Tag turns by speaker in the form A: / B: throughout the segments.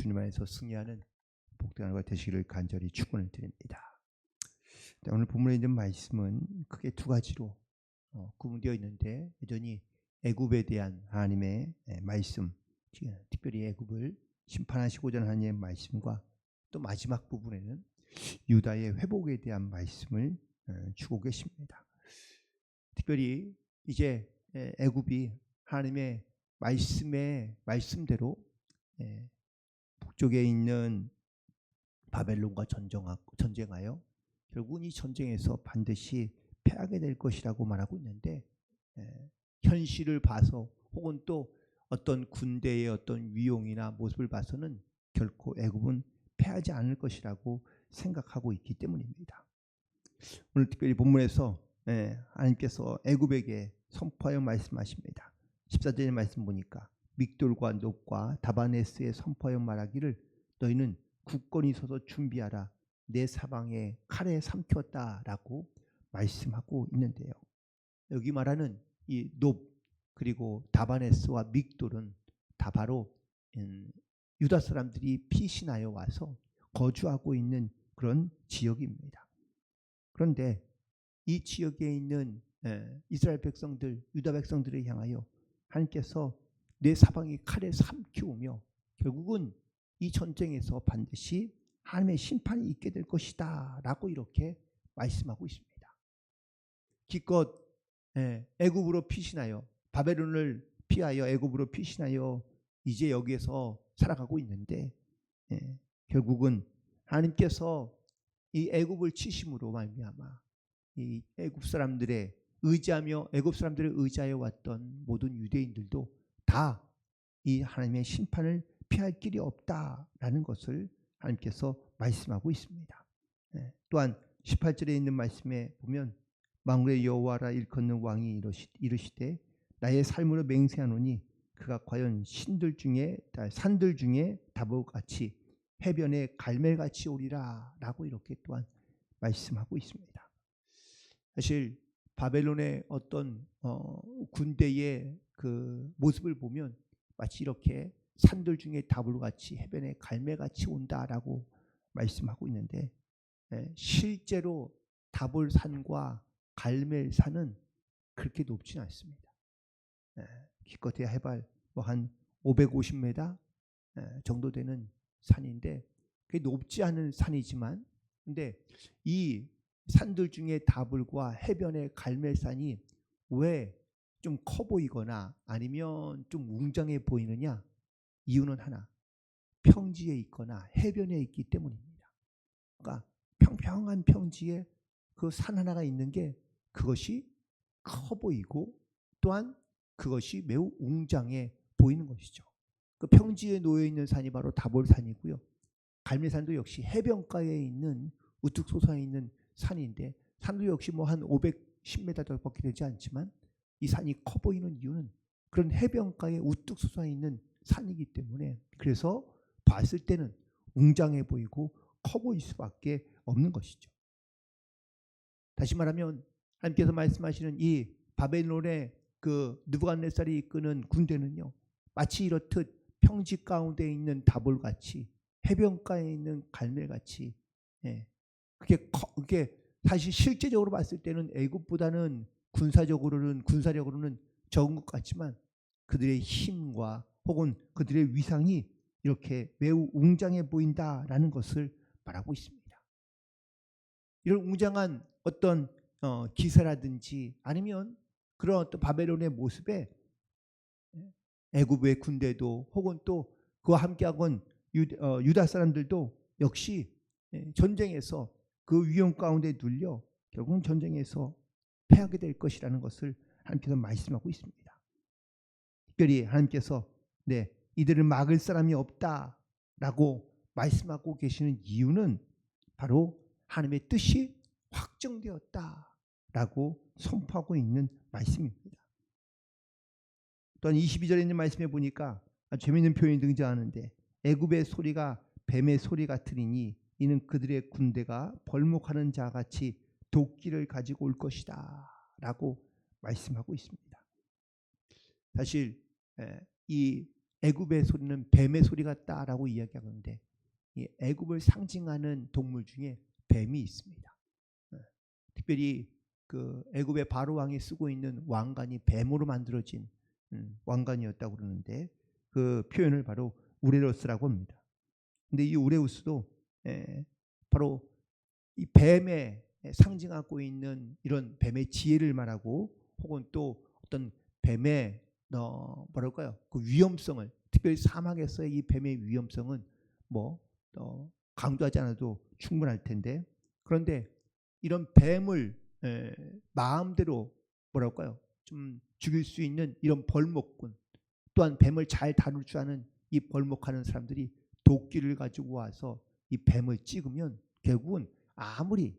A: 주님 안에서 승리하는 복된 하루가 되시기를 간절히 축원을 드립니다. 오늘 본문에 있는 말씀은 크게 두 가지로 구분되어 있는데, 여전히 애굽에 대한 하나님의 말씀, 특별히 애굽을 심판하시고자 하는 하나님의 말씀과, 또 마지막 부분에는 유다의 회복에 대한 말씀을 주고 계십니다. 특별히 이제 애굽이 하나님의 말씀대로 북쪽에 있는 바벨론과 전쟁하여 결국은 이 전쟁에서 반드시 패하게 될 것이라고 말하고 있는데, 현실을 봐서 혹은 또 어떤 군대의 어떤 위용이나 모습을 봐서는 결코 애굽은 패하지 않을 것이라고 생각하고 있기 때문입니다. 오늘 특별히 본문에서 하나님께서 애굽에게 선포하여 말씀하십니다. 14절의 말씀 보니까 믹돌과 놉과 다바네스에 선포하여 말하기를 너희는 굳건히 서서 준비하라. 내 사방에 칼에 삼켰다라고 말씀하고 있는데요. 여기 말하는 이 놉 그리고 다바네스와 믹돌은 다 바로 유다 사람들이 피신하여 와서 거주하고 있는 그런 지역입니다. 그런데 이 지역에 있는 이스라엘 백성들, 유다 백성들을 향하여 하나님께서 내 사방이 칼에 삼키우며 결국은 이 전쟁에서 반드시 하나님의 심판이 있게 될 것이다 라고 이렇게 말씀하고 있습니다. 기껏 애굽으로 피신하여 바벨론을 피하여 애굽으로 피신하여 이제 여기에서 살아가고 있는데, 결국은 하나님께서 이 애굽을 치심으로 말미암아 이 애굽 사람들의 의지하며 애굽 사람들을 의지하여 왔던 모든 유대인들도 다 이 하나님의 심판을 피할 길이 없다라는 것을 하나님께서 말씀하고 있습니다. 또한 18절에 있는 말씀에 보면 만군의 여호와라 일컫는 왕이 이르시되 나의 삶으로 맹세하노니 그가 과연 산들 중에 다보같이 해변에 갈멜같이 오리라 라고 이렇게 또한 말씀하고 있습니다. 사실 바벨론의 어떤 군대의 그 모습을 보면 마치 이렇게 산들 중에 다볼같이 해변에 갈매같이 온다라고 말씀하고 있는데, 실제로 다볼산과 갈멜산은 그렇게 높지는 않습니다. 기껏해야 해발 한 550m 정도 되는 산인데, 그게 높지 않은 산이지만, 근데 이 산들 중에 다볼과 해변의 갈멜산이 왜 좀 커 보이거나 아니면 좀 웅장해 보이느냐? 이유는 하나, 평지에 있거나 해변에 있기 때문입니다. 그러니까 평평한 평지에 그 산 하나가 있는 게 그것이 커 보이고 또한 그것이 매우 웅장해 보이는 것이죠. 그 평지에 놓여 있는 산이 바로 다볼산이고요. 갈멜산도 역시 해변가에 있는 우뚝 솟아 있는 산인데, 산도 역시 한 510m밖에 되지 않지만 이 산이 커 보이는 이유는 그런 해변가에 우뚝 솟아 있는 산이기 때문에, 그래서 봤을 때는 웅장해 보이고 커 보일 수밖에 없는 것이죠. 다시 말하면 하나님께서 말씀하시는 이 바벨론의 그 느부갓네살이 이끄는 군대는요, 마치 이렇듯 평지 가운데 있는 다볼같이 해변가에 있는 갈멜같이, 그게 사실 실제적으로 봤을 때는 애굽보다는 군사력으로는 적은 것 같지만 그들의 힘과 혹은 그들의 위상이 이렇게 매우 웅장해 보인다라는 것을 말하고 있습니다. 이런 웅장한 어떤 기사라든지 아니면 그런 어떤 바벨론의 모습에 애굽의 군대도 혹은 또 그와 함께하건 유다 사람들도 역시 전쟁에서 그 위험 가운데 눌려 결국은 전쟁에서 패하게 될 것이라는 것을 하나님께서 말씀하고 있습니다. 특별히 하나님께서 이들을 막을 사람이 없다라고 말씀하고 계시는 이유는 바로 하나님의 뜻이 확정되었다라고 선포하고 있는 말씀입니다. 또한 22절에 있는 말씀에 보니까 아주 재미있는 표현이 등장하는데, 애굽의 소리가 뱀의 소리 같으리니 이는 그들의 군대가 벌목하는 자같이 도끼를 가지고 올 것이다 라고 말씀하고 있습니다. 사실 이 애굽의 소리는 뱀의 소리 같다라고 이야기하는데 이 애굽을 상징하는 동물 중에 뱀이 있습니다. 특별히 그 애굽의 바로 왕이 쓰고 있는 왕관이 뱀으로 만들어진 왕관이었다고 그러는데 그 표현을 바로 우레우스라고 합니다. 근데 이 우레우스도 바로 이 뱀에 상징하고 있는 이런 뱀의 지혜를 말하고 혹은 또 어떤 뱀의 뭐랄까요 그 위험성을 특별히 사막에서의 이 뱀의 위험성은 뭐 강조하지 않아도 충분할 텐데 그런데 이런 뱀을 마음대로 뭐랄까요 좀 죽일 수 있는 이런 벌목꾼 또한 뱀을 잘 다룰 줄 아는 이 벌목하는 사람들이 도끼를 가지고 와서 이 뱀을 찍으면 결국은 아무리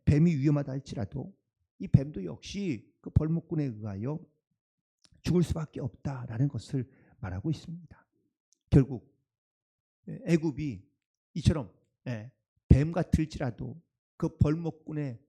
A: 뱀이 위험하다 할지라도 이 뱀도 역시 그 벌목꾼에 의하여 죽을 수밖에 없다라는 것을 말하고 있습니다. 결국 애굽이 이처럼 뱀 같을지라도 그 벌목꾼에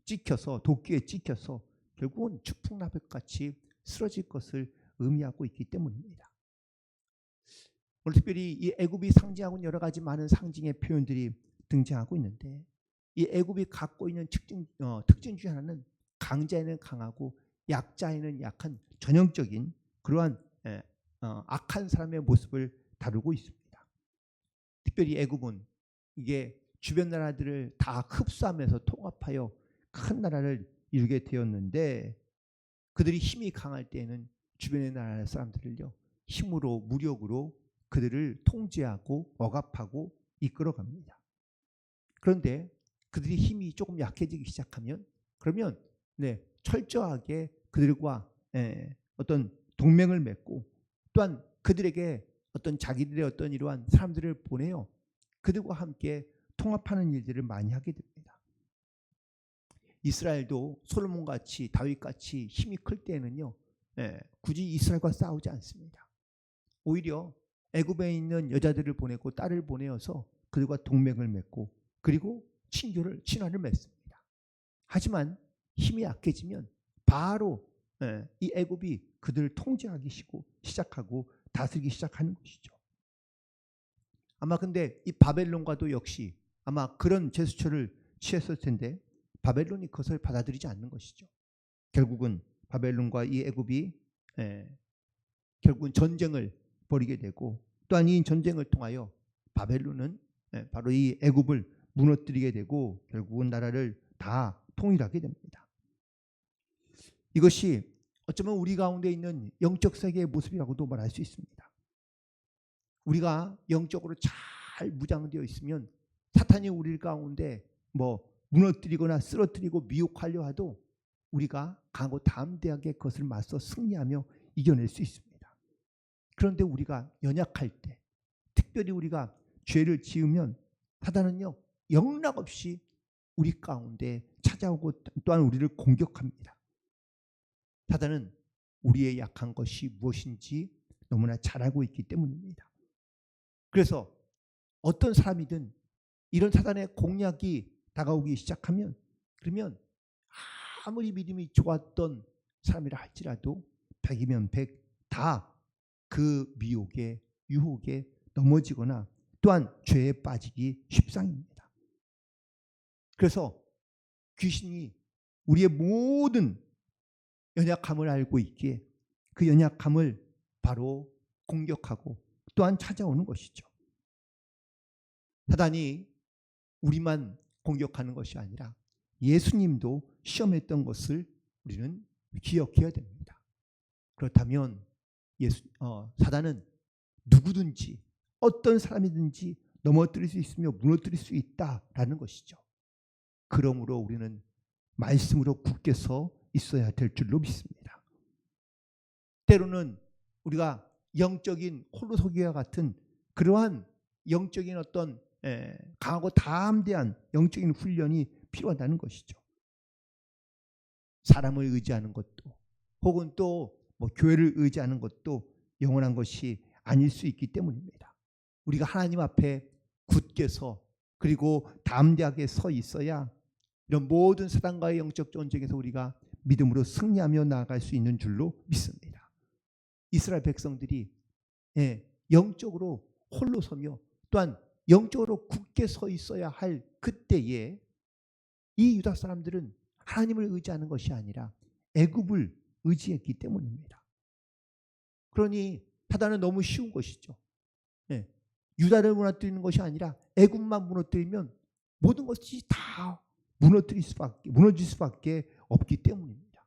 A: 찍혀서 도끼에 찍혀서 결국은 추풍나백같이 쓰러질 것을 의미하고 있기 때문입니다. 오늘 특별히 이 애굽이 상징하고 여러 가지 많은 상징의 표현들이 등장하고 있는데 이 애굽이 갖고 있는 특징 중 하나는 강자에는 강하고 약자에는 약한 전형적인 그러한 악한 사람의 모습을 다루고 있습니다. 특별히 애굽은 이게 주변 나라들을 다 흡수하면서 통합하여 큰 나라를 이루게 되었는데 그들이 힘이 강할 때에는 주변의 나라 사람들을요 힘으로 무력으로 그들을 통제하고 억압하고 이끌어갑니다. 그런데 그들이 힘이 조금 약해지기 시작하면 그러면 철저하게 그들과 어떤 동맹을 맺고 또한 그들에게 어떤 자기들의 어떤 이러한 사람들을 보내요. 그들과 함께 통합하는 일들을 많이 하게 됩니다. 이스라엘도 솔로몬같이 다윗같이 힘이 클 때는요 굳이 이스라엘과 싸우지 않습니다. 오히려 애굽에 있는 여자들을 보내고 딸을 보내어서 그들과 동맹을 맺고 그리고 친화를 맺습니다. 하지만 힘이 약해지면 바로 이 애굽이 그들을 통제하기 시작하고 다스리기 시작하는 것이죠. 아마 근데 이 바벨론과도 역시 아마 그런 제스처를 취했을 텐데 바벨론이 그것을 받아들이지 않는 것이죠. 결국은 바벨론과 이 애굽이 결국은 전쟁을 벌이게 되고 또한 이 전쟁을 통하여 바벨론은 바로 이 애굽을 무너뜨리게 되고 결국은 나라를 다 통일하게 됩니다. 이것이 어쩌면 우리 가운데 있는 영적 세계의 모습이라고도 말할 수 있습니다. 우리가 영적으로 잘 무장되어 있으면 사탄이 우리 가운데 무너뜨리거나 쓰러뜨리고 미혹하려 해도 우리가 강하고 담대하게 그것을 맞서 승리하며 이겨낼 수 있습니다. 그런데 우리가 연약할 때 특별히 우리가 죄를 지으면 사탄은요 영락없이 우리 가운데 찾아오고 또한 우리를 공격합니다. 사탄은 우리의 약한 것이 무엇인지 너무나 잘 알고 있기 때문입니다. 그래서 어떤 사람이든 이런 사탄의 공략이 다가오기 시작하면 그러면 아무리 믿음이 좋았던 사람이라 할지라도 100이면 100 다 그 미혹에 유혹에 넘어지거나 또한 죄에 빠지기 십상입니다. 그래서 귀신이 우리의 모든 연약함을 알고 있기에 그 연약함을 바로 공격하고 또한 찾아오는 것이죠. 사단이 우리만 공격하는 것이 아니라 예수님도 시험했던 것을 우리는 기억해야 됩니다. 그렇다면 사단은 누구든지 어떤 사람이든지 넘어뜨릴 수 있으며 무너뜨릴 수 있다라는 것이죠. 그러므로 우리는 말씀으로 굳게 서 있어야 될 줄로 믿습니다. 때로는 우리가 영적인 홀로 서기와 같은 그러한 영적인 어떤 강하고 담대한 영적인 훈련이 필요하다는 것이죠. 사람을 의지하는 것도 혹은 또 교회를 의지하는 것도 영원한 것이 아닐 수 있기 때문입니다. 우리가 하나님 앞에 굳게 서 그리고 담대하게 서 있어야 이런 모든 사단과의 영적 전쟁에서 우리가 믿음으로 승리하며 나아갈 수 있는 줄로 믿습니다. 이스라엘 백성들이 영적으로 홀로 서며 또한 영적으로 굳게 서 있어야 할 그때에 이 유다 사람들은 하나님을 의지하는 것이 아니라 애굽을 의지했기 때문입니다. 그러니 사단은 너무 쉬운 것이죠. 유다를 무너뜨리는 것이 아니라 애굽만 무너뜨리면 모든 것이 다 무너질 수밖에 없기 때문입니다.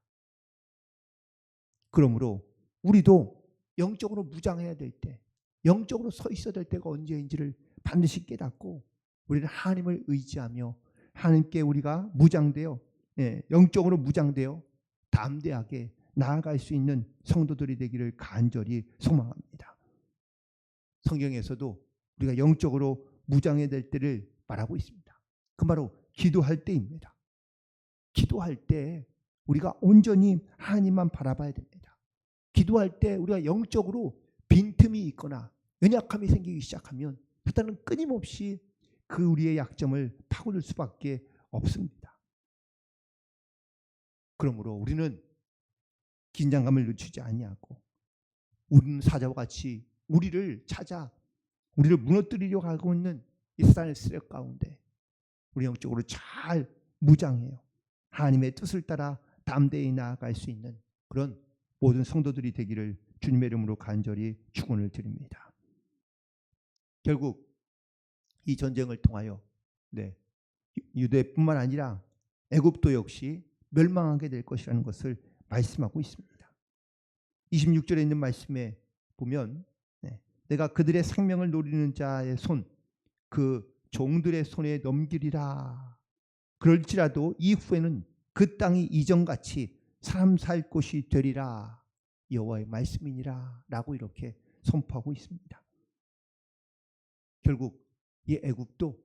A: 그러므로 우리도 영적으로 무장해야 될 때, 영적으로 서 있어야 될 때가 언제인지를 반드시 깨닫고 우리는 하나님을 의지하며 하나님께 우리가 무장되어 영적으로 무장되어 담대하게 나아갈 수 있는 성도들이 되기를 간절히 소망합니다. 성경에서도 우리가 영적으로 무장해야 될 때를 말하고 있습니다. 그 바로 기도할 때입니다. 기도할 때 우리가 온전히 하나님만 바라봐야 됩니다. 기도할 때 우리가 영적으로 빈틈이 있거나 연약함이 생기기 시작하면 사단은 끊임없이 그 우리의 약점을 파고들 수밖에 없습니다. 그러므로 우리는 긴장감을 늦추지 아니하고 우리는 사자와 같이 우리를 찾아 우리를 무너뜨리려고 하고 있는 이 사단의 세력 가운데 우리 영적으로 잘 무장해요. 하나님의 뜻을 따라 담대히 나아갈 수 있는 그런 모든 성도들이 되기를 주님의 이름으로 간절히 축원을 드립니다. 결국 이 전쟁을 통하여 유대뿐만 아니라 애굽도 역시 멸망하게 될 것이라는 것을 말씀하고 있습니다. 26절에 있는 말씀에 보면 내가 그들의 생명을 노리는 자의 손, 그 종들의 손에 넘기리라. 그럴지라도 이후에는 그 땅이 이전같이 사람 살 곳이 되리라. 여호와의 말씀이니라 라고 이렇게 선포하고 있습니다. 결국 이 애굽도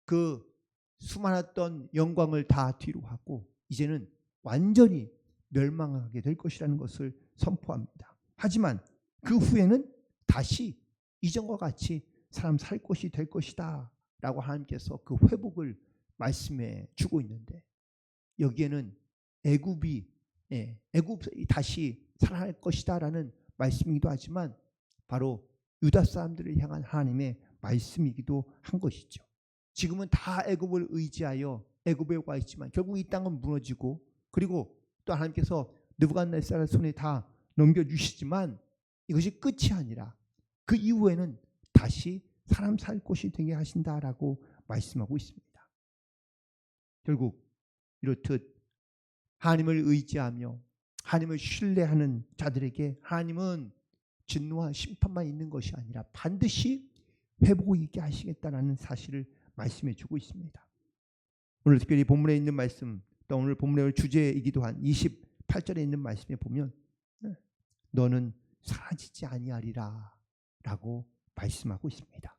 A: 그 수많았던 영광을 다 뒤로 하고 이제는 완전히 멸망하게 될 것이라는 것을 선포합니다. 하지만 그 후에는 다시 이전과 같이 사람 살 곳이 될 것이다 라고 하나님께서 그 회복을 말씀해 주고 있는데 여기에는 애굽이 다시 살아날 것이다 라는 말씀이기도 하지만 바로 유다 사람들을 향한 하나님의 말씀이기도 한 것이죠. 지금은 다 애굽을 의지하여 애굽에 와 있지만 결국 이 땅은 무너지고 그리고 또 하나님께서 느부갓네살 손에 다 넘겨주시지만 이것이 끝이 아니라 그 이후에는 다시 사람 살 곳이 되게 하신다라고 말씀하고 있습니다. 결국 이렇듯 하나님을 의지하며 하나님을 신뢰하는 자들에게 하나님은 진노와 심판만 있는 것이 아니라 반드시 회복이 있게 하시겠다라는 사실을 말씀해 주고 있습니다. 오늘 특별히 본문에 있는 말씀 또 오늘 본문의 주제이기도 한 28절에 있는 말씀에 보면 너는 사라지지 아니하리라 라고 말씀하고 있습니다.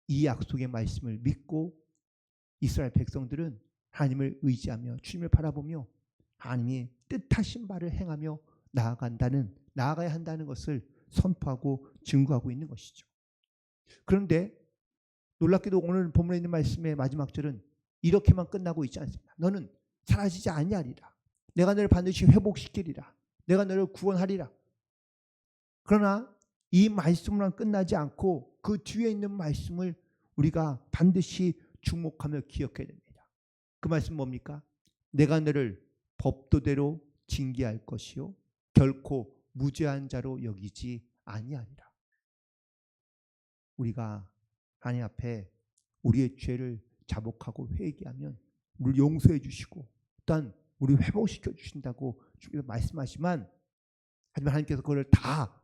A: 이 약속의 말씀을 믿고 이스라엘 백성들은 하나님을 의지하며 주님을 바라보며 하나님이 뜻하신 바를 행하며 나아가야 한다는 것을 선포하고 증거하고 있는 것이죠. 그런데 놀랍게도 오늘 본문에 있는 말씀의 마지막 절은 이렇게만 끝나고 있지 않습니다. 너는 사라지지 아니하리라. 내가 너를 반드시 회복시키리라. 내가 너를 구원하리라. 그러나 이 말씀으로만 끝나지 않고 그 뒤에 있는 말씀을 우리가 반드시 주목하며 기억해야 됩니다. 그 말씀 뭡니까? 내가 너를 법도대로 징계할 것이요 결코 무죄한 자로 여기지 아니하리라. 우리가 하나님 앞에 우리의 죄를 자복하고 회개하면 우리를 용서해 주시고 또한 우리를 회복시켜 주신다고 주께서 말씀하시지만 하지만 하나님께서 그걸 다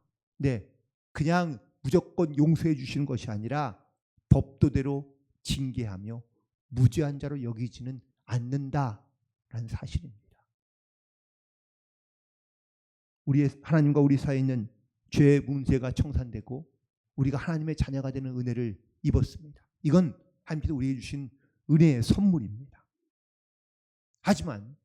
A: 그냥 무조건 용서해 주시는 것이 아니라 법도대로 징계하며 무죄한 자로 여기지는 않는다라는 사실입니다. 우리의 하나님과 우리 사이에 있는 죄의 문제가 청산되고 우리가 하나님의 자녀가 되는 은혜를 입었습니다. 이건 하나님께서 우리에게 주신 은혜의 선물입니다. 하지만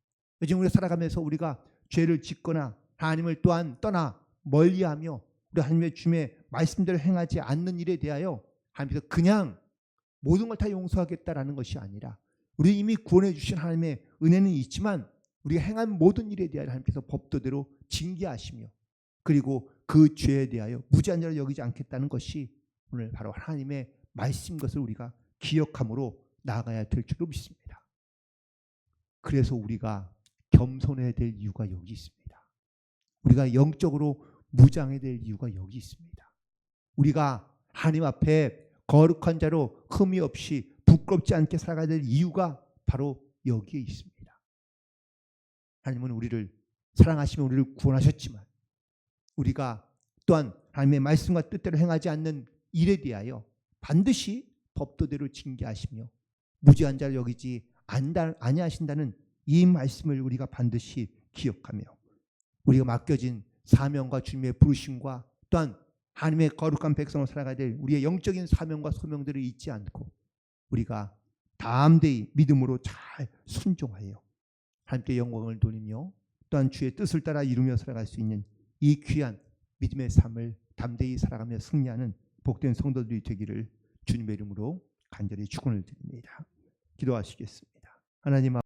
A: 요즘 우리가 살아가면서 우리가 죄를 짓거나 하나님을 또한 떠나 멀리하며 우리 하나님의 주님의 말씀대로 행하지 않는 일에 대하여 하나님께서 그냥 모든 걸 다 용서하겠다라는 것이 아니라 우리 이미 구원해 주신 하나님의 은혜는 있지만 우리가 행한 모든 일에 대하여 하나님께서 법도대로 징계하시며 그리고 그 죄에 대하여 무지한 자로 여기지 않겠다는 것이 오늘 바로 하나님의 말씀 것을 우리가 기억함으로 나아가야 될 줄로 믿습니다. 그래서 우리가 겸손해야 될 이유가 여기 있습니다. 우리가 영적으로 무장해야 될 이유가 여기 있습니다. 우리가 하나님 앞에 거룩한 자로 흠이 없이 부끄럽지 않게 살아가야 될 이유가 바로 여기에 있습니다. 하나님은 우리를 사랑하시며 우리를 구원하셨지만 우리가 또한 하나님의 말씀과 뜻대로 행하지 않는 일에 대하여 반드시 법도대로 징계하시며 무지한 자를 여기지 아니하신다는 이 말씀을 우리가 반드시 기억하며 우리가 맡겨진 사명과 주님의 부르심과 또한 하나님의 거룩한 백성으로 살아가야 될 우리의 영적인 사명과 소명들을 잊지 않고 우리가 담대히 믿음으로 잘 순종하여 하나님께 영광을 돌리며 또한 주의 뜻을 따라 이루며 살아갈 수 있는 이 귀한 믿음의 삶을 담대히 살아가며 승리하는 복된 성도들이 되기를 주님의 이름으로 간절히 축원을 드립니다. 기도하시겠습니다. 하나님